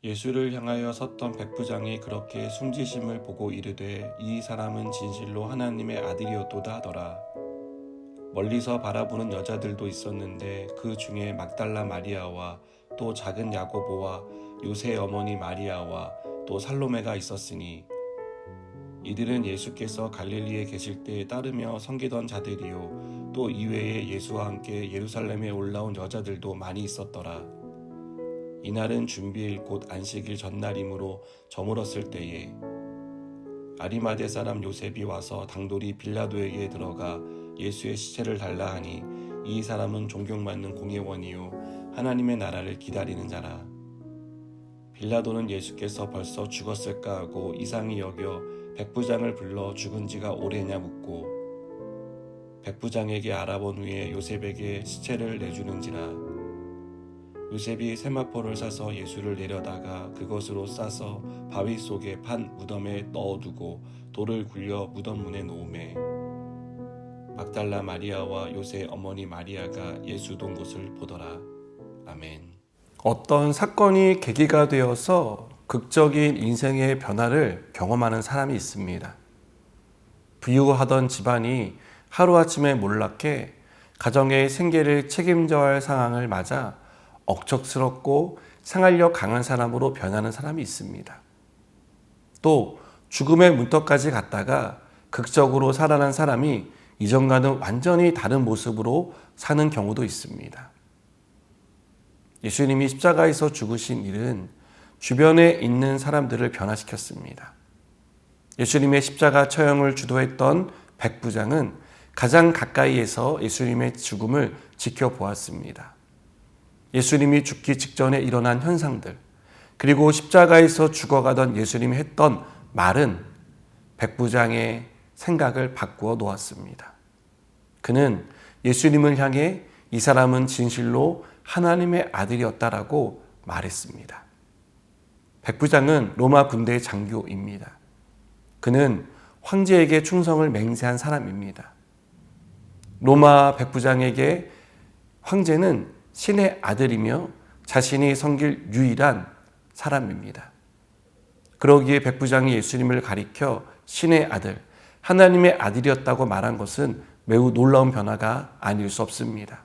예수를 향하여 섰던 백부장이 그렇게 숨지심을 보고 이르되 이 사람은 진실로 하나님의 아들이었도다 하더라. 멀리서 바라보는 여자들도 있었는데 그 중에 막달라 마리아와 또 작은 야고보와 요새 어머니 마리아와 또 살로메가 있었으니 이들은 예수께서 갈릴리에 계실 때에 따르며 섬기던 자들이요 또 이외에 예수와 함께 예루살렘에 올라온 여자들도 많이 있었더라. 이날은 준비일 곧 안식일 전날이므로 저물었을 때에 아리마대 사람 요셉이 와서 당돌이 빌라도에게 들어가 예수의 시체를 달라 하니 이 사람은 존경받는 공회원이요 하나님의 나라를 기다리는 자라. 빌라도는 예수께서 벌써 죽었을까 하고 이상히 여겨 백부장을 불러 죽은 지가 오래냐 묻고 백부장에게 알아본 후에 요셉에게 시체를 내주는지라. 요셉이 세마포를 사서 예수를 내려다가 그것으로 싸서 바위 속에 판 무덤에 넣어두고 돌을 굴려 무덤 문에 놓으매 막달라 마리아와 요새 어머니 마리아가 예수 돈 곳을 보더라. 아멘. 어떤 사건이 계기가 되어서 극적인 인생의 변화를 경험하는 사람이 있습니다. 부유하던 집안이 하루아침에 몰락해 가정의 생계를 책임져야 할 상황을 맞아 억척스럽고 생활력 강한 사람으로 변하는 사람이 있습니다. 또 죽음의 문턱까지 갔다가 극적으로 살아난 사람이 이전과는 완전히 다른 모습으로 사는 경우도 있습니다. 예수님이 십자가에서 죽으신 일은 주변에 있는 사람들을 변화시켰습니다. 예수님의 십자가 처형을 주도했던 백부장은 가장 가까이에서 예수님의 죽음을 지켜보았습니다. 예수님이 죽기 직전에 일어난 현상들, 그리고 십자가에서 죽어가던 예수님이 했던 말은 백부장의 생각을 바꾸어 놓았습니다. 그는 예수님을 향해 이 사람은 진실로 하나님의 아들이었다라고 말했습니다. 백부장은 로마 군대의 장교입니다. 그는 황제에게 충성을 맹세한 사람입니다. 로마 백부장에게 황제는 신의 아들이며 자신이 섬길 유일한 사람입니다. 그러기에 백부장이 예수님을 가리켜 신의 아들, 하나님의 아들이었다고 말한 것은 매우 놀라운 변화가 아닐 수 없습니다.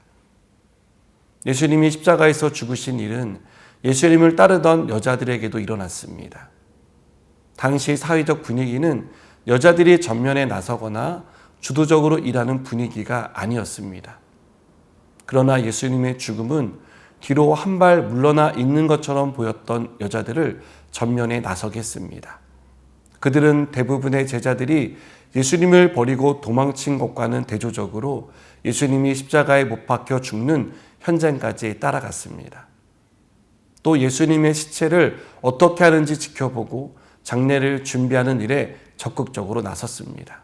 예수님이 십자가에서 죽으신 일은 예수님을 따르던 여자들에게도 일어났습니다. 당시 사회적 분위기는 여자들이 전면에 나서거나 주도적으로 일하는 분위기가 아니었습니다. 그러나 예수님의 죽음은 뒤로 한 발 물러나 있는 것처럼 보였던 여자들을 전면에 나서게 했습니다. 그들은 대부분의 제자들이 예수님을 버리고 도망친 것과는 대조적으로 예수님이 십자가에 못 박혀 죽는 현장까지 따라갔습니다. 또 예수님의 시체를 어떻게 하는지 지켜보고 장례를 준비하는 일에 적극적으로 나섰습니다.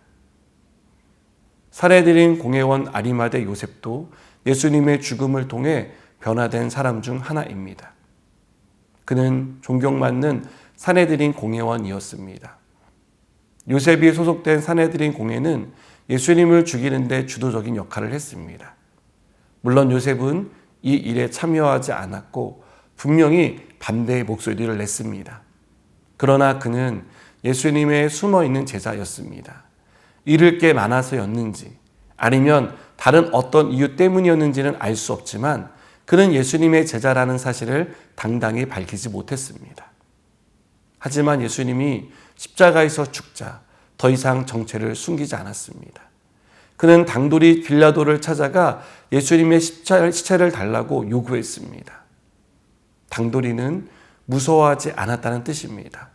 살해드린 공회원 아리마대 요셉도 예수님의 죽음을 통해 변화된 사람 중 하나입니다. 그는 존경받는 산헤드린 공회원이었습니다. 요셉이 소속된 산헤드린 공회는 예수님을 죽이는 데 주도적인 역할을 했습니다. 물론 요셉은 이 일에 참여하지 않았고 분명히 반대의 목소리를 냈습니다. 그러나 그는 예수님의 숨어있는 제자였습니다. 잃을 게 많아서였는지 아니면 다른 어떤 이유 때문이었는지는 알 수 없지만 그는 예수님의 제자라는 사실을 당당히 밝히지 못했습니다. 하지만 예수님이 십자가에서 죽자 더 이상 정체를 숨기지 않았습니다. 그는 당돌이 빌라도를 찾아가 예수님의 시체를 달라고 요구했습니다. 당돌이는 무서워하지 않았다는 뜻입니다.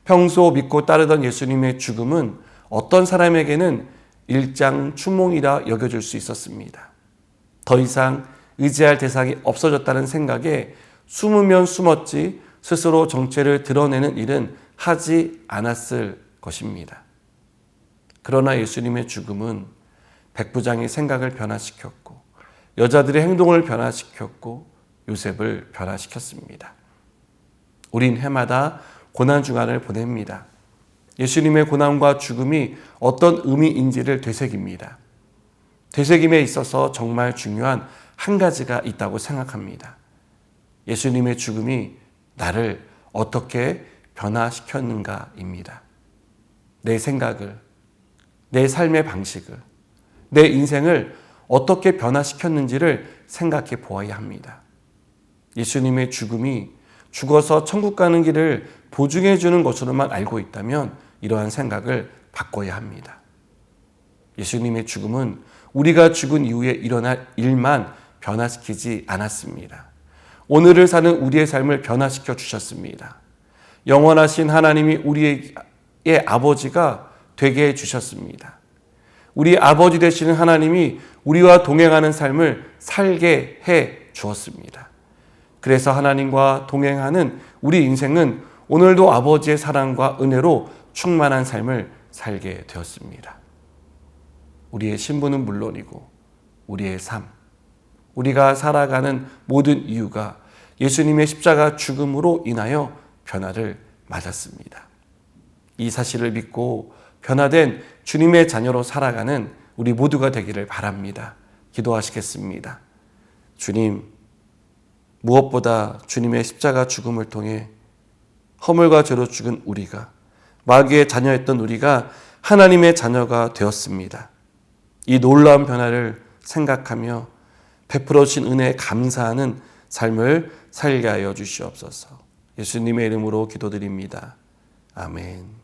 평소 믿고 따르던 예수님의 죽음은 어떤 사람에게는 일장춘몽이라 여겨질 수 있었습니다. 더 이상 의지할 대상이 없어졌다는 생각에 숨으면 숨었지 스스로 정체를 드러내는 일은 하지 않았을 것입니다. 그러나 예수님의 죽음은 백부장의 생각을 변화시켰고 여자들의 행동을 변화시켰고 요셉을 변화시켰습니다. 우린 해마다 고난주간을 보냅니다. 예수님의 고난과 죽음이 어떤 의미인지를 되새깁니다. 되새김에 있어서 정말 중요한 한 가지가 있다고 생각합니다. 예수님의 죽음이 나를 어떻게 변화시켰는가입니다. 내 생각을, 내 삶의 방식을, 내 인생을 어떻게 변화시켰는지를 생각해 보아야 합니다. 예수님의 죽음이 죽어서 천국 가는 길을 보증해 주는 것으로만 알고 있다면 이러한 생각을 바꿔야 합니다. 예수님의 죽음은 우리가 죽은 이후에 일어날 일만 변화시키지 않았습니다. 오늘을 사는 우리의 삶을 변화시켜 주셨습니다. 영원하신 하나님이 우리의 아버지가 되게 해주셨습니다. 우리 아버지 되시는 하나님이 우리와 동행하는 삶을 살게 해 주었습니다. 그래서 하나님과 동행하는 우리 인생은 오늘도 아버지의 사랑과 은혜로 충만한 삶을 살게 되었습니다. 우리의 신분은 물론이고 우리의 삶, 우리가 살아가는 모든 이유가 예수님의 십자가 죽음으로 인하여 변화를 맞았습니다. 이 사실을 믿고 변화된 주님의 자녀로 살아가는 우리 모두가 되기를 바랍니다. 기도하시겠습니다. 주님, 무엇보다 주님의 십자가 죽음을 통해 허물과 죄로 죽은 우리가, 마귀의 자녀였던 우리가 하나님의 자녀가 되었습니다. 이 놀라운 변화를 생각하며 베풀어 주신 은혜에 감사하는 삶을 살게 하여 주시옵소서. 예수님의 이름으로 기도드립니다. 아멘.